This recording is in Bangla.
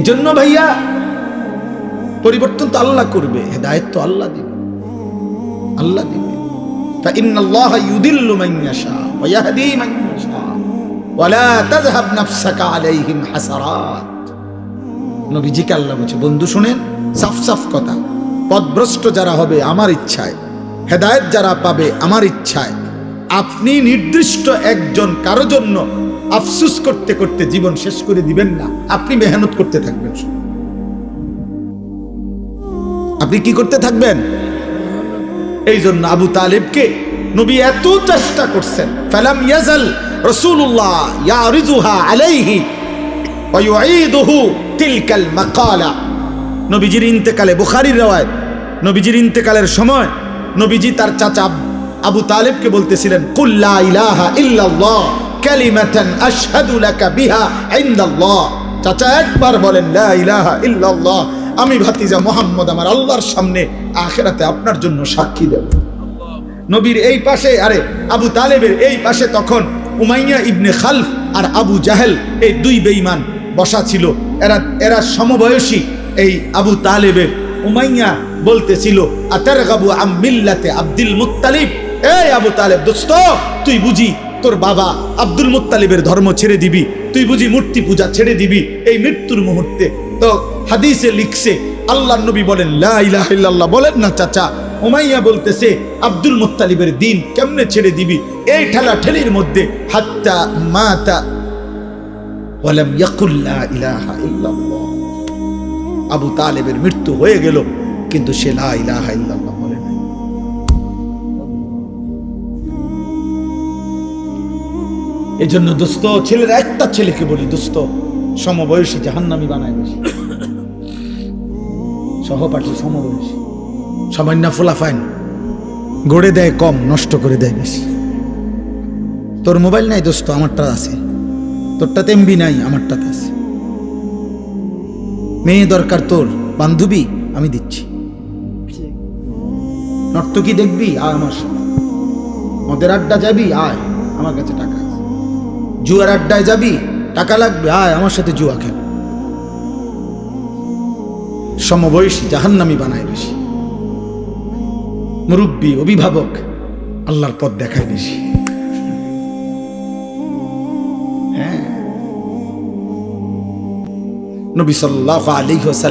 এজন্য ভাইয়া পরিবর্তন তো আল্লাহ করবে, হেদায়েত তো আল্লাহ দিবে, আল্লাহ দিবে। ফাইন্নাল্লাহা ইউদিল্লু মান ইয়াশা ওয়া ইয়াহদি মান ইয়াশা ওয়া লা তাযহাব নাফসাকা আলাইহিম হাসারাত। নবীজিকে আল্লাহ বলছে, বন্ধু শুনেন, সাফ সাফ কথা, পথভ্রষ্ট যারা হবে আমার ইচ্ছায়, হেদায়েত যারা পাবে আমার ইচ্ছায়। আপনি নির্দিষ্ট একজন কারো জন্য আফসোস করতে করতে জীবন শেষ করে দিবেন না, আপনি মেহনত করতে থাকবেন। আপনি কি করতে থাকবেন? এই জন্য আবু তালেবকে নবী এত চেষ্টা করছেন, ফালাম ইয়াজাল রাসূলুল্লাহ ইয়ারিজুহা আলাইহি ওয়া ইউঈদুহু তিলকাল মাকালা। নবীজির ইন্তেকালে, বুখারীর রওয়ায়াত, নবীজির ইন্তেকালের সময় নবীজি তার চাচা আবু তালেবকে বলতেছিলেন, কুল লা ইলাহা ইল্লাল্লাহ কালিমাতান আশহাদু লাকা বিহা ইনদাল্লাহ। চাচা একবার বলেন লা ইলাহা ইল্লাল্লাহ, আমি ভাতিজা মুহাম্মদ আমার আল্লাহর সামনে আখিরাতে আপনার জন্য সাক্ষী দেব। নবীর এই পাশে, আরে আবু তালেবের এই পাশে তখন উমাইয়া ইবনে খালফ আর আবু জাহেল, এই দুই বেঈমান বসা ছিল। এরা সমবয়সী। এই আবু তালেবের উমাইয়া বলতেছিল, আতারগাবু আম মিল্লাতে আব্দুল মুত্তালিব। এই আবু তালেব দোস্ত, তুই বুঝি তোর বাবা আব্দুল মুত্তালিবের ধর্ম ছেড়ে দিবি? তুই বুঝি মূর্তি পূজা ছেড়ে দিবি এই মৃত্যুর মুহূর্তে? তো হাদিসে লিখছে, আল্লাহর নবী বলেন লা ইলাহা ইল্লাল্লাহ, বলেন না চাচা। উমাইয়া বলতেছে, আব্দুল মুত্তালিবের দিন কেমনে ছেড়ে দিবি? এই ঠেলাঠেলির মধ্যে হাত্তা মাতা ওয়ালাম ইয়াকুল লা ইলাহা ইল্লাল্লাহ। আবু তালেবের মৃত্যু হয়ে গেল, কিন্তু সে লা ইলাহা ইল্লাল্লাহ বলে না। এজন্য দোস্ত, ছেলেরা একটা ছেলেকে বলি, দোস্ত সমবয়সী জাহান্নামী বানায় বেশি, সহপাঠী সমবয়সী, সামান্য ফুলাফাইন গড়ে দেয় কম, নষ্ট করে দেয় বেশি। তোর মোবাইল নাই দোস্ত, আমারটা আছে। তোরটাতে এমবি নাই, আমারটাতে আছে। মেয়ে দরকার তোর, বান্ধবী আমি দিচ্ছি। নর্তকী দেখবি, আয় আমার সাথে। মদের আড্ডা যাবি, আয় আমার কাছে টাকা আছে। জুয়ার আড্ডায় যাবি, টাকা লাগবে, আয় আমার সাথে জুয়া খেল। সমবয়সী জাহান্নামী বানায় বেশি। মুরব্বী, অভিভাবক আল্লাহর পথ দেখায় বেশি। হ্যাঁ, নবী সাল্লাল্লাহু আলাইহি ওয়াসাল্লাম